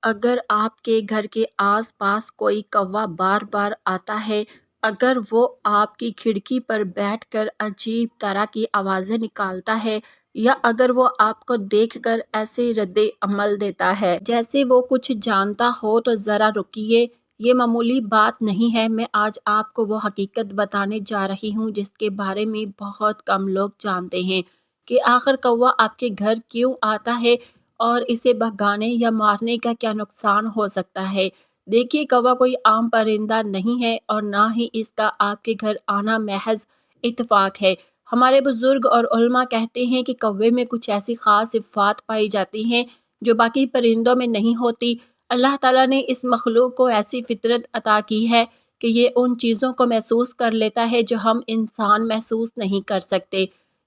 اگر آپ کے گھر کے آس پاس کوئی کوا بار بار آتا ہے، اگر وہ آپ کی کھڑکی پر بیٹھ کر عجیب طرح کی آوازیں نکالتا ہے، یا اگر وہ آپ کو دیکھ کر ایسے رد عمل دیتا ہے جیسے وہ کچھ جانتا ہو، تو ذرا رکیے۔ یہ معمولی بات نہیں ہے۔ میں آج آپ کو وہ حقیقت بتانے جا رہی ہوں جس کے بارے میں بہت کم لوگ جانتے ہیں، کہ آخر کوا آپ کے گھر کیوں آتا ہے اور اسے بھگانے یا مارنے کا کیا نقصان ہو سکتا ہے۔ دیکھیے، کوا کوئی عام پرندہ نہیں ہے اور نہ ہی اس کا آپ کے گھر آنا محض اتفاق ہے۔ ہمارے بزرگ اور علماء کہتے ہیں کہ کوے میں کچھ ایسی خاص صفات پائی جاتی ہیں جو باقی پرندوں میں نہیں ہوتی۔ اللہ تعالیٰ نے اس مخلوق کو ایسی فطرت عطا کی ہے کہ یہ ان چیزوں کو محسوس کر لیتا ہے جو ہم انسان محسوس نہیں کر سکتے۔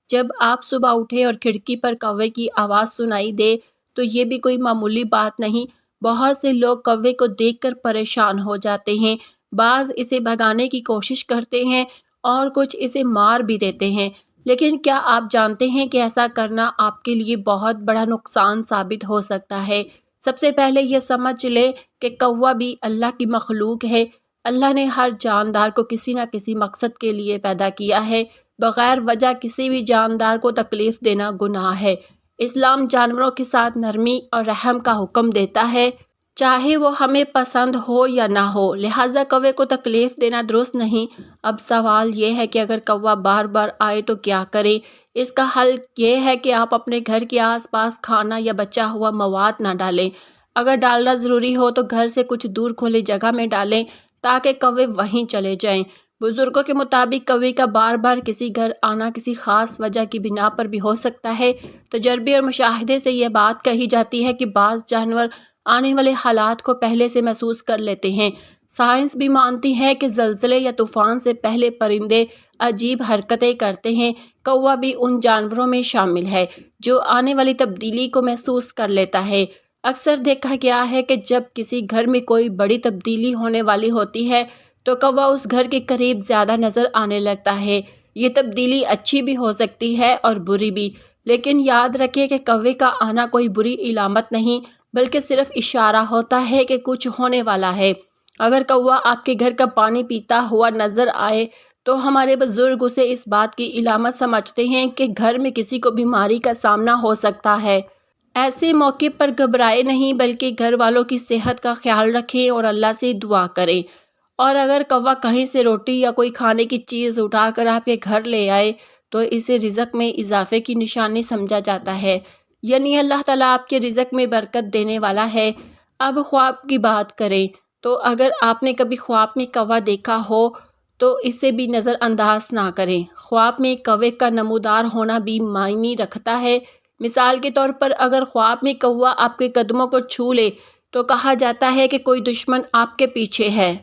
جب آپ صبح اٹھے اور کھڑکی پر کوے کی آواز سنائی دے تو یہ بھی کوئی معمولی بات نہیں۔ بہت سے لوگ کوے کو دیکھ کر پریشان ہو جاتے ہیں، بعض اسے بھگانے کی کوشش کرتے ہیں اور کچھ اسے مار بھی دیتے ہیں۔ لیکن کیا آپ جانتے ہیں کہ ایسا کرنا آپ کے لیے بہت بڑا نقصان ثابت ہو سکتا ہے؟ سب سے پہلے یہ سمجھ لیں کہ کوا بھی اللہ کی مخلوق ہے۔ اللہ نے ہر جاندار کو کسی نہ کسی مقصد کے لیے پیدا کیا ہے۔ بغیر وجہ کسی بھی جاندار کو تکلیف دینا گناہ ہے۔ اسلام جانوروں کے ساتھ نرمی اور رحم کا حکم دیتا ہے، چاہے وہ ہمیں پسند ہو یا نہ ہو، لہٰذا کوے کو تکلیف دینا درست نہیں۔ اب سوال یہ ہے کہ اگر کوا بار بار آئے تو کیا کریں؟ اس کا حل یہ ہے کہ آپ اپنے گھر کے آس پاس کھانا یا بچا ہوا مواد نہ ڈالیں۔ اگر ڈالنا ضروری ہو تو گھر سے کچھ دور کھلی جگہ میں ڈالیں تاکہ کوے وہیں چلے جائیں۔ بزرگوں کے مطابق کوے کا بار بار کسی گھر آنا کسی خاص وجہ کی بنا پر بھی ہو سکتا ہے۔ تجربے اور مشاہدے سے یہ بات کہی جاتی ہے کہ بعض جانور آنے والے حالات کو پہلے سے محسوس کر لیتے ہیں۔ سائنس بھی مانتی ہے کہ زلزلے یا طوفان سے پہلے پرندے عجیب حرکتیں کرتے ہیں۔ کوا بھی ان جانوروں میں شامل ہے جو آنے والی تبدیلی کو محسوس کر لیتا ہے۔ اکثر دیکھا گیا ہے کہ جب کسی گھر میں کوئی بڑی تبدیلی ہونے والی ہوتی ہے تو کوا اس گھر کے قریب زیادہ نظر آنے لگتا ہے۔ یہ تبدیلی اچھی بھی ہو سکتی ہے اور بری بھی، لیکن یاد رکھیں کہ کوے کا آنا کوئی بری علامت نہیں، بلکہ صرف اشارہ ہوتا ہے کہ کچھ ہونے والا ہے۔ اگر کوا آپ کے گھر کا پانی پیتا ہوا نظر آئے تو ہمارے بزرگ اسے اس بات کی علامت سمجھتے ہیں کہ گھر میں کسی کو بیماری کا سامنا ہو سکتا ہے۔ ایسے موقع پر گھبرائے نہیں، بلکہ گھر والوں کی صحت کا خیال رکھیں اور اللہ سے دعا کریں۔ اور اگر کوا کہیں سے روٹی یا کوئی کھانے کی چیز اٹھا کر آپ کے گھر لے آئے تو اسے رزق میں اضافے کی نشانی سمجھا جاتا ہے، یعنی اللہ تعالیٰ آپ کے رزق میں برکت دینے والا ہے۔ اب خواب کی بات کریں تو اگر آپ نے کبھی خواب میں کوا دیکھا ہو تو اسے بھی نظر انداز نہ کریں۔ خواب میں کوے کا نمودار ہونا بھی معنی رکھتا ہے۔ مثال کے طور پر اگر خواب میں کوا آپ کے قدموں کو چھو لے تو کہا جاتا ہے کہ کوئی دشمن آپ کے پیچھے ہے،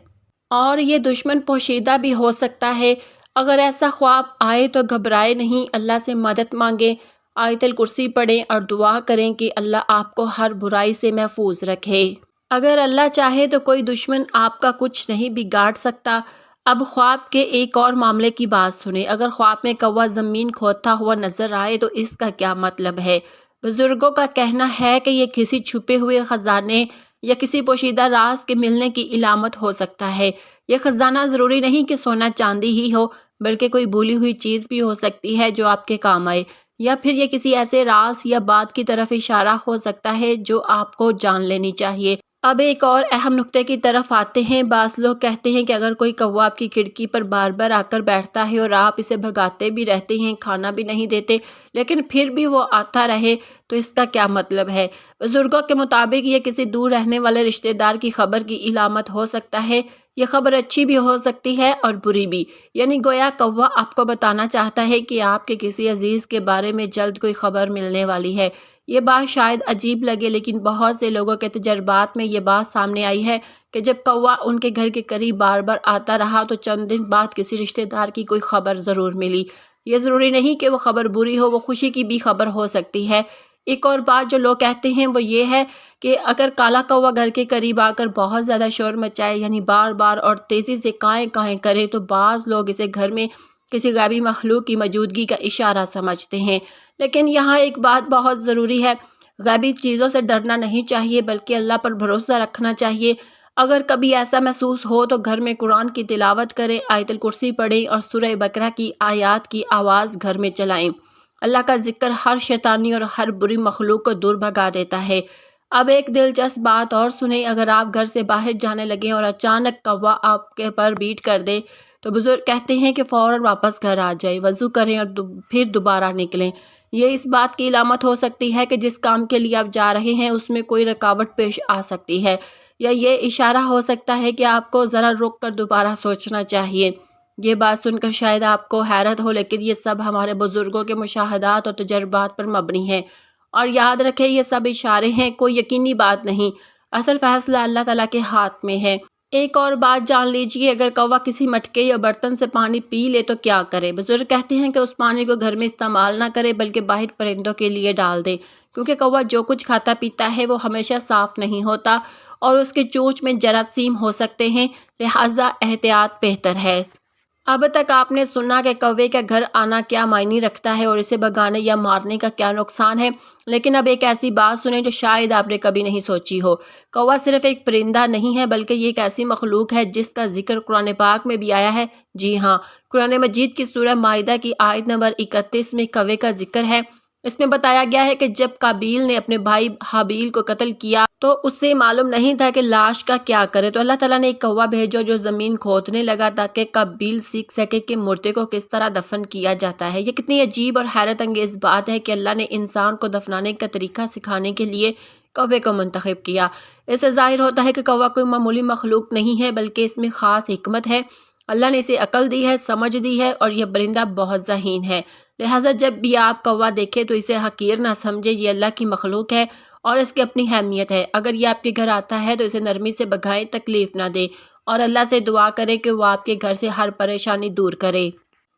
اور یہ دشمن پوشیدہ بھی ہو سکتا ہے۔ اگر ایسا خواب آئے تو گھبرائے نہیں، اللہ سے مدد مانگیں، آیت الکرسی پڑھیں اور دعا کریں کہ اللہ آپ کو ہر برائی سے محفوظ رکھے۔ اگر اللہ چاہے تو کوئی دشمن آپ کا کچھ نہیں بگاڑ سکتا۔ اب خواب کے ایک اور معاملے کی بات سنیں۔ اگر خواب میں کوا زمین کھودتا ہوا نظر آئے تو اس کا کیا مطلب ہے؟ بزرگوں کا کہنا ہے کہ یہ کسی چھپے ہوئے خزانے یا کسی پوشیدہ راز کے ملنے کی علامت ہو سکتا ہے۔ یہ خزانہ ضروری نہیں کہ سونا چاندی ہی ہو، بلکہ کوئی بھولی ہوئی چیز بھی ہو سکتی ہے جو آپ کے کام آئے، یا پھر یہ کسی ایسے راز یا بات کی طرف اشارہ ہو سکتا ہے جو آپ کو جان لینی چاہیے۔ اب ایک اور اہم نکتے کی طرف آتے ہیں۔ بعض لوگ کہتے ہیں کہ اگر کوئی کوا آپ کی کھڑکی پر بار بار آ کر بیٹھتا ہے اور آپ اسے بھگاتے بھی رہتے ہیں، کھانا بھی نہیں دیتے، لیکن پھر بھی وہ آتا رہے تو اس کا کیا مطلب ہے؟ بزرگوں کے مطابق یہ کسی دور رہنے والے رشتہ دار کی خبر کی علامت ہو سکتا ہے۔ یہ خبر اچھی بھی ہو سکتی ہے اور بری بھی، یعنی گویا کوا آپ کو بتانا چاہتا ہے کہ آپ کے کسی عزیز کے بارے میں جلد کوئی خبر ملنے والی ہے۔ یہ بات شاید عجیب لگے، لیکن بہت سے لوگوں کے تجربات میں یہ بات سامنے آئی ہے کہ جب کوا ان کے گھر کے قریب بار بار آتا رہا تو چند دن بعد کسی رشتہ دار کی کوئی خبر ضرور ملی۔ یہ ضروری نہیں کہ وہ خبر بری ہو، وہ خوشی کی بھی خبر ہو سکتی ہے۔ ایک اور بات جو لوگ کہتے ہیں وہ یہ ہے کہ اگر کالا کوا گھر کے قریب آ کر بہت زیادہ شور مچائے، یعنی بار بار اور تیزی سے کائیں کائیں کرے، تو بعض لوگ اسے گھر میں کسی غیبی مخلوق کی موجودگی کا اشارہ سمجھتے ہیں۔ لیکن یہاں ایک بات بہت ضروری ہے، غیبی چیزوں سے ڈرنا نہیں چاہیے بلکہ اللہ پر بھروسہ رکھنا چاہیے۔ اگر کبھی ایسا محسوس ہو تو گھر میں قرآن کی تلاوت کریں، آیت الکرسی پڑھیں اور سورہ بقرہ کی آیات کی آواز گھر میں چلائیں۔ اللہ کا ذکر ہر شیطانی اور ہر بری مخلوق کو دور بھگا دیتا ہے۔ اب ایک دلچسپ بات اور سنیں، اگر آپ گھر سے باہر جانے لگیں اور اچانک کوا آپ کے پر بیٹ کر دے تو بزرگ کہتے ہیں کہ فوراً واپس گھر آ جائیں، وضو کریں اور پھر دوبارہ نکلیں۔ یہ اس بات کی علامت ہو سکتی ہے کہ جس کام کے لیے آپ جا رہے ہیں اس میں کوئی رکاوٹ پیش آ سکتی ہے، یا یہ اشارہ ہو سکتا ہے کہ آپ کو ذرا رک کر دوبارہ سوچنا چاہیے۔ یہ بات سن کر شاید آپ کو حیرت ہو، لیکن یہ سب ہمارے بزرگوں کے مشاہدات اور تجربات پر مبنی ہے۔ اور یاد رکھیں یہ سب اشارے ہیں، کوئی یقینی بات نہیں، اصل فیصلہ اللہ تعالیٰ کے ہاتھ میں ہے۔ ایک اور بات جان لیجئے، اگر کوا کسی مٹکے یا برتن سے پانی پی لے تو کیا کرے؟ بزرگ کہتے ہیں کہ اس پانی کو گھر میں استعمال نہ کرے بلکہ باہر پرندوں کے لیے ڈال دے، کیونکہ کوا جو کچھ کھاتا پیتا ہے وہ ہمیشہ صاف نہیں ہوتا اور اس کے چونچ میں جراثیم ہو سکتے ہیں، لہٰذا احتیاط بہتر ہے۔ اب تک آپ نے سنا کہ کوے کا گھر آنا کیا معنی رکھتا ہے اور اسے بھگانے یا مارنے کا کیا نقصان ہے، لیکن اب ایک ایسی بات سنیں جو شاید آپ نے کبھی نہیں سوچی ہو۔ کوا صرف ایک پرندہ نہیں ہے بلکہ یہ ایک ایسی مخلوق ہے جس کا ذکر قرآن پاک میں بھی آیا ہے۔ جی ہاں، قرآن مجید کی سورہ مائدہ کی آیت نمبر 31 میں کوے کا ذکر ہے۔ اس میں بتایا گیا ہے کہ جب قابیل نے اپنے بھائی حابیل کو قتل کیا تو اسے معلوم نہیں تھا کہ لاش کا کیا کرے، تو اللہ تعالیٰ نے ایک کوا بھیجا جو زمین کھودنے لگا تاکہ قابیل سیکھ سکے کہ مردے کو کس طرح دفن کیا جاتا ہے۔ یہ کتنی عجیب اور حیرت انگیز بات ہے کہ اللہ نے انسان کو دفنانے کا طریقہ سکھانے کے لیے کوے کو منتخب کیا۔ اس سے ظاہر ہوتا ہے کہ کوا کوئی معمولی مخلوق نہیں ہے بلکہ اس میں خاص حکمت ہے۔ اللہ نے اسے عقل دی ہے، سمجھ دی ہے، اور یہ پرندہ بہت ذہین ہے۔ لہٰذا جب بھی آپ کوا دیکھیں تو اسے حقیر نہ سمجھے، یہ اللہ کی مخلوق ہے اور اس کی اپنی اہمیت ہے۔ اگر یہ آپ کے گھر آتا ہے تو اسے نرمی سے بھگائیں، تکلیف نہ دیں اور اللہ سے دعا کریں کہ وہ آپ کے گھر سے ہر پریشانی دور کرے۔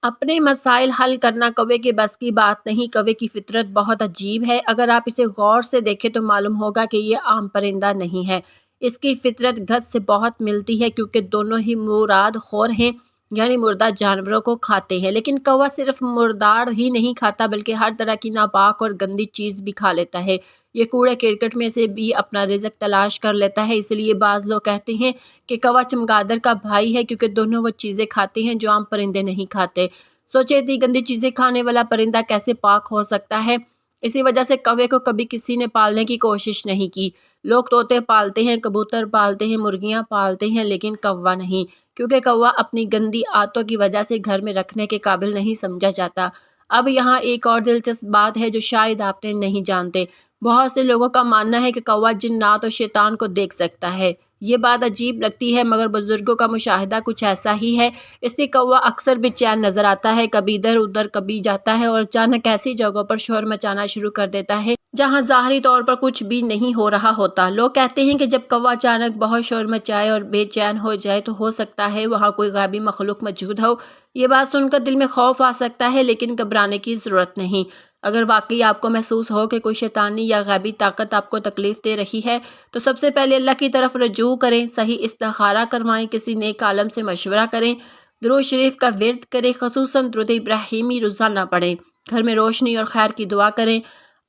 اپنے مسائل حل کرنا کوے کے بس کی بات نہیں۔ کوے کی فطرت بہت عجیب ہے، اگر آپ اسے غور سے دیکھیں تو معلوم ہوگا کہ یہ عام پرندہ نہیں ہے۔ اس کی فطرت گدھ سے بہت ملتی ہے کیونکہ دونوں ہی مراد خور ہیں، یعنی مردہ جانوروں کو کھاتے ہیں، لیکن کوا صرف مردار ہی نہیں کھاتا بلکہ ہر طرح کی ناپاک اور گندی چیز بھی کھا لیتا ہے۔ یہ کوڑے کرکٹ میں سے بھی اپنا رزق تلاش کر لیتا ہے، اس لیے بعض لوگ کہتے ہیں کہ کوا چمگادڑ کا بھائی ہے کیونکہ دونوں وہ چیزیں کھاتے ہیں جو عام پرندے نہیں کھاتے۔ سوچے اتنی گندی چیزیں کھانے والا پرندہ کیسے پاک ہو سکتا ہے؟ اسی وجہ سے کوے کو کبھی کسی نے پالنے کی کوشش نہیں کی۔ لوگ طوطے پالتے ہیں، کبوتر پالتے ہیں، مرغیاں پالتے ہیں، لیکن کوا نہیں، کیونکہ کوا اپنی گندی عادتوں کی وجہ سے گھر میں رکھنے کے قابل نہیں سمجھا جاتا۔ اب یہاں ایک اور دلچسپ بات ہے جو شاید آپ نے نہیں جانتے۔ بہت سے لوگوں کا ماننا ہے کہ کوا جنات اور شیطان کو دیکھ سکتا ہے۔ یہ بات عجیب لگتی ہے مگر بزرگوں کا مشاہدہ کچھ ایسا ہی ہے۔ اس سے کوا اکثر بے چین نظر آتا ہے، کبھی ادھر ادھر کبھی جاتا ہے اور اچانک ایسی جگہوں پر شور مچانا شروع کر دیتا ہے جہاں ظاہری طور پر کچھ بھی نہیں ہو رہا ہوتا۔ لوگ کہتے ہیں کہ جب کوا اچانک بہت شور مچائے اور بے چین ہو جائے تو ہو سکتا ہے وہاں کوئی غیبی مخلوق موجود ہو۔ یہ بات سن کر دل میں خوف آ سکتا ہے، لیکن گھبرانے کی ضرورت نہیں۔ اگر واقعی آپ کو محسوس ہو کہ کوئی شیطانی یا غیبی طاقت آپ کو تکلیف دے رہی ہے تو سب سے پہلے اللہ کی طرف رجوع کریں، صحیح استخارہ کروائیں، کسی نیک عالم سے مشورہ کریں، درود شریف کا ورد کریں، خصوصاً درود ابراہیمی روزانہ پڑھیں، گھر میں روشنی اور خیر کی دعا کریں،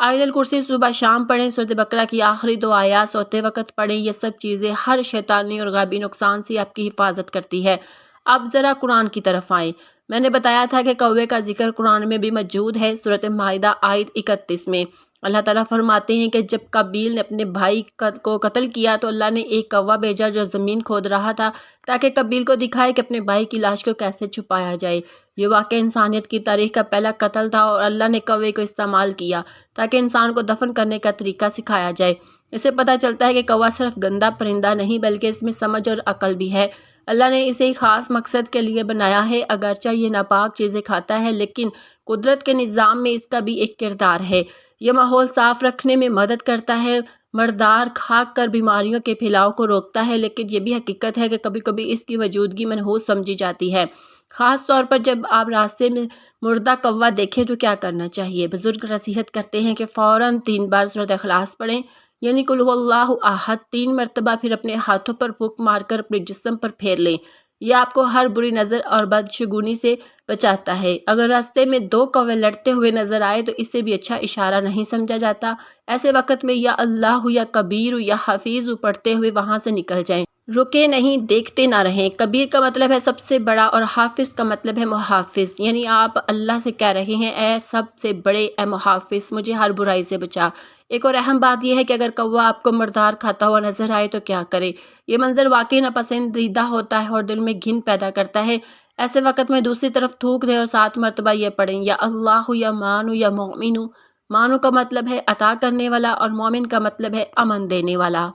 آیت الکرسی صبح شام پڑھیں، سورۃ بقرہ کی آخری 2 آیات سوتے وقت پڑھیں۔ یہ سب چیزیں ہر شیطانی اور غیبی نقصان سے آپ کی حفاظت کرتی ہے۔ اب ذرا قرآن کی طرف آئیں۔ میں نے بتایا تھا کہ کوے کا ذکر قرآن میں بھی موجود ہے۔ سورۃ مائدہ آیت 31 میں اللہ تعالیٰ فرماتے ہیں کہ جب قابیل نے اپنے بھائی کو قتل کیا تو اللہ نے ایک کوا بھیجا جو زمین کھود رہا تھا تاکہ قابیل کو دکھائے کہ اپنے بھائی کی لاش کو کیسے چھپایا جائے۔ یہ واقعہ انسانیت کی تاریخ کا پہلا قتل تھا اور اللہ نے کوے کو استعمال کیا تاکہ انسان کو دفن کرنے کا طریقہ سکھایا جائے۔ اس سے پتہ چلتا ہے کہ کوا صرف گندا پرندہ نہیں بلکہ اس میں سمجھ اور عقل بھی ہے۔ اللہ نے اسے ایک خاص مقصد کے لیے بنایا ہے، اگرچہ یہ ناپاک چیزیں کھاتا ہے لیکن قدرت کے نظام میں اس کا بھی ایک کردار ہے۔ یہ ماحول صاف رکھنے میں مدد کرتا ہے، مردار کھا کر بیماریوں کے پھیلاؤ کو روکتا ہے، لیکن یہ بھی حقیقت ہے کہ کبھی کبھی اس کی موجودگی منحوس سمجھی جاتی ہے، خاص طور پر جب آپ راستے میں مردہ کوا دیکھیں تو کیا کرنا چاہیے؟ بزرگ نصیحت کرتے ہیں کہ فوراً 3 بار سورۃ اخلاص پڑھیں، یعنی قل هو اللہ احد 3 مرتبہ، پھر اپنے ہاتھوں پر پھونک مار کر اپنے جسم پر پھیر لیں۔ یہ آپ کو ہر بری نظر اور بدشگونی سے بچاتا ہے۔ اگر راستے میں 2 کوے لڑتے ہوئے نظر آئے تو اس سے بھی اچھا اشارہ نہیں سمجھا جاتا۔ ایسے وقت میں یا اللہ یا کبیر یا حفیظ پڑھتے ہوئے وہاں سے نکل جائیں۔ رکے نہیں، دیکھتے نہ رہیں۔ کبیر کا مطلب ہے سب سے بڑا اور حافظ کا مطلب ہے محافظ، یعنی آپ اللہ سے کہہ رہے ہیں اے سب سے بڑے، اے محافظ مجھے ہر برائی سے بچا۔ ایک اور اہم بات یہ ہے کہ اگر کوا آپ کو مردار کھاتا ہوا نظر آئے تو کیا کرے۔ یہ منظر واقعی ناپسندیدہ ہوتا ہے اور دل میں گھن پیدا کرتا ہے۔ ایسے وقت میں دوسری طرف تھوک دیں اور 7 مرتبہ یہ پڑھیں، یا اللہ یا مانو یا مومنو۔ مانو کا مطلب ہے عطا کرنے والا اور مومن کا مطلب ہے امن دینے والا،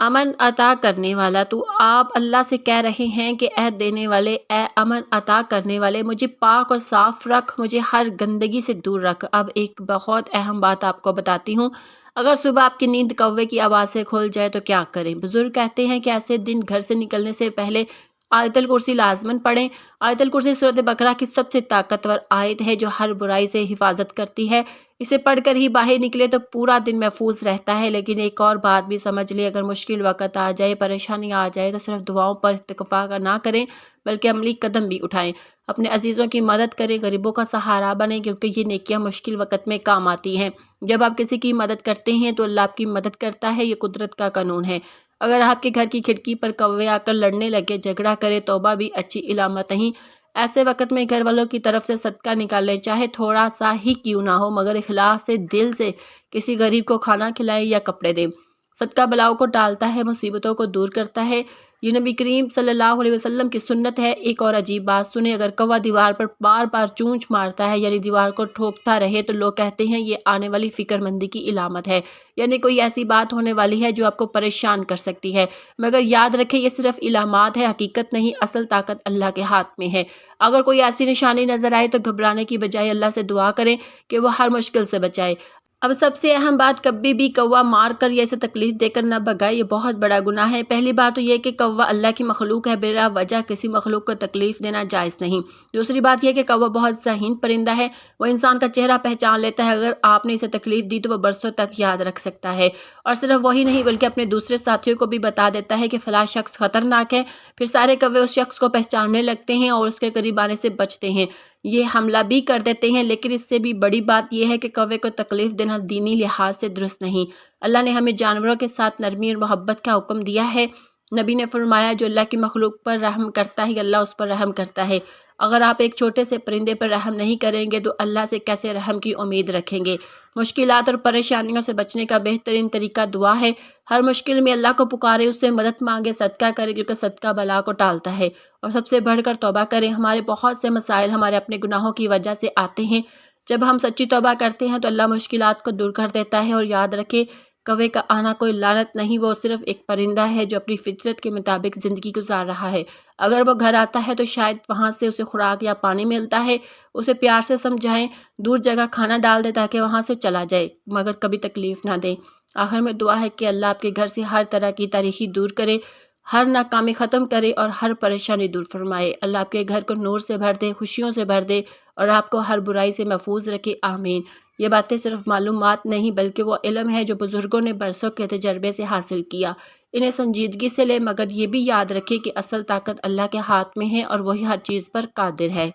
امن عطا کرنے والا۔ تو آپ اللہ سے کہہ رہے ہیں کہ اے دینے والے، اے امن عطا کرنے والے، مجھے پاک اور صاف رکھ، مجھے ہر گندگی سے دور رکھ۔ اب ایک بہت اہم بات آپ کو بتاتی ہوں، اگر صبح آپ کی نیند کوے کی آواز سے کھل جائے تو کیا کریں؟ بزرگ کہتے ہیں کہ ایسے دن گھر سے نکلنے سے پہلے آیت الکرسی لازماً پڑھیں۔ آیت الکرسی سورۃ بقرہ کی سب سے طاقتور آیت ہے جو ہر برائی سے حفاظت کرتی ہے۔ اسے پڑھ کر ہی باہر نکلے تو پورا دن محفوظ رہتا ہے۔ لیکن ایک اور بات بھی سمجھ لیں، اگر مشکل وقت آ جائے، پریشانی آ جائے تو صرف دعاؤں پر اکتفا نہ کریں بلکہ عملی قدم بھی اٹھائیں۔ اپنے عزیزوں کی مدد کریں، غریبوں کا سہارا بنیں، کیونکہ یہ نیکیاں مشکل وقت میں کام آتی ہیں۔ جب آپ کسی کی مدد کرتے ہیں تو اللہ آپ کی مدد کرتا ہے، یہ قدرت کا قانون ہے۔ اگر آپ کے گھر کی کھڑکی پر کوے آ کر لڑنے لگے، جھگڑا کرے، توبہ بھی اچھی علامت نہیں۔ ایسے وقت میں گھر والوں کی طرف سے صدقہ نکالیں، چاہے تھوڑا سا ہی کیوں نہ ہو، مگر اخلاص سے دل سے کسی غریب کو کھانا کھلائیں یا کپڑے دیں۔ صدقہ بلاؤں کو ٹالتا ہے، مصیبتوں کو دور کرتا ہے، یہ نبی کریم صلی اللہ علیہ وسلم کی سنت ہے۔ ایک اور عجیب بات سنیں، اگر کوا دیوار پر بار بار چونچ مارتا ہے، یعنی دیوار کو ٹھوکتا رہے، تو لوگ کہتے ہیں یہ آنے والی فکر مندی کی علامت ہے، یعنی کوئی ایسی بات ہونے والی ہے جو آپ کو پریشان کر سکتی ہے۔ مگر یاد رکھیں یہ صرف علامات ہے، حقیقت نہیں، اصل طاقت اللہ کے ہاتھ میں ہے۔ اگر کوئی ایسی نشانی نظر آئے تو گھبرانے کی بجائے اللہ سے دعا کریں کہ وہ ہر مشکل سے بچائے۔ اب سب سے اہم بات، کبھی بھی کوا مار کر یا اسے تکلیف دے کر نہ بھگائے، یہ بہت بڑا گناہ ہے۔ پہلی بات تو یہ کہ کوا اللہ کی مخلوق ہے، بلا وجہ کسی مخلوق کو تکلیف دینا جائز نہیں۔ دوسری بات یہ کہ کوا بہت ذہین پرندہ ہے، وہ انسان کا چہرہ پہچان لیتا ہے، اگر آپ نے اسے تکلیف دی تو وہ برسوں تک یاد رکھ سکتا ہے، اور صرف وہی نہیں بلکہ اپنے دوسرے ساتھیوں کو بھی بتا دیتا ہے کہ فلاں شخص خطرناک ہے، پھر سارے کوے اس شخص کو پہچاننے لگتے ہیں اور اس کے قریب آنے سے بچتے ہیں، یہ حملہ بھی کر دیتے ہیں۔ لیکن اس سے بھی بڑی بات یہ ہے کہ کوے کو تکلیف دینا دینی لحاظ سے درست نہیں۔ اللہ نے ہمیں جانوروں کے ساتھ نرمی اور محبت کا حکم دیا ہے۔ نبی نے فرمایا جو اللہ کی مخلوق پر رحم کرتا ہے اللہ اس پر رحم کرتا ہے۔ اگر آپ ایک چھوٹے سے پرندے پر رحم نہیں کریں گے تو اللہ سے کیسے رحم کی امید رکھیں گے؟ مشکلات اور پریشانیوں سے بچنے کا بہترین طریقہ دعا ہے۔ ہر مشکل میں اللہ کو پکارے، اس سے مدد مانگے، صدقہ کرے، کیونکہ صدقہ بلا کو ٹالتا ہے، اور سب سے بڑھ کر توبہ کریں۔ ہمارے بہت سے مسائل ہمارے اپنے گناہوں کی وجہ سے آتے ہیں، جب ہم سچی توبہ کرتے ہیں تو اللہ مشکلات کو دور کر دیتا ہے۔ اور یاد رکھے کوے کا آنا کوئی لعنت نہیں، وہ صرف ایک پرندہ ہے جو اپنی فطرت کے مطابق زندگی گزار رہا ہے۔ اگر وہ گھر آتا ہے تو شاید وہاں سے اسے خوراک یا پانی ملتا ہے، اسے پیار سے سمجھائیں، دور جگہ کھانا ڈال دیں تاکہ وہاں سے چلا جائے، مگر کبھی تکلیف نہ دیں۔ آخر میں دعا ہے کہ اللہ آپ کے گھر سے ہر طرح کی تاریکی دور کرے، ہر ناکامی ختم کرے اور ہر پریشانی دور فرمائے۔ اللہ آپ کے گھر کو نور سے بھر دے، خوشیوں سے بھر دے، اور آپ کو ہر برائی سے محفوظ رکھے، آمین۔ یہ باتیں صرف معلومات نہیں بلکہ وہ علم ہے جو بزرگوں نے برسوں کے تجربے سے حاصل کیا، انہیں سنجیدگی سے لیں، مگر یہ بھی یاد رکھیں کہ اصل طاقت اللہ کے ہاتھ میں ہے اور وہی ہر چیز پر قادر ہے۔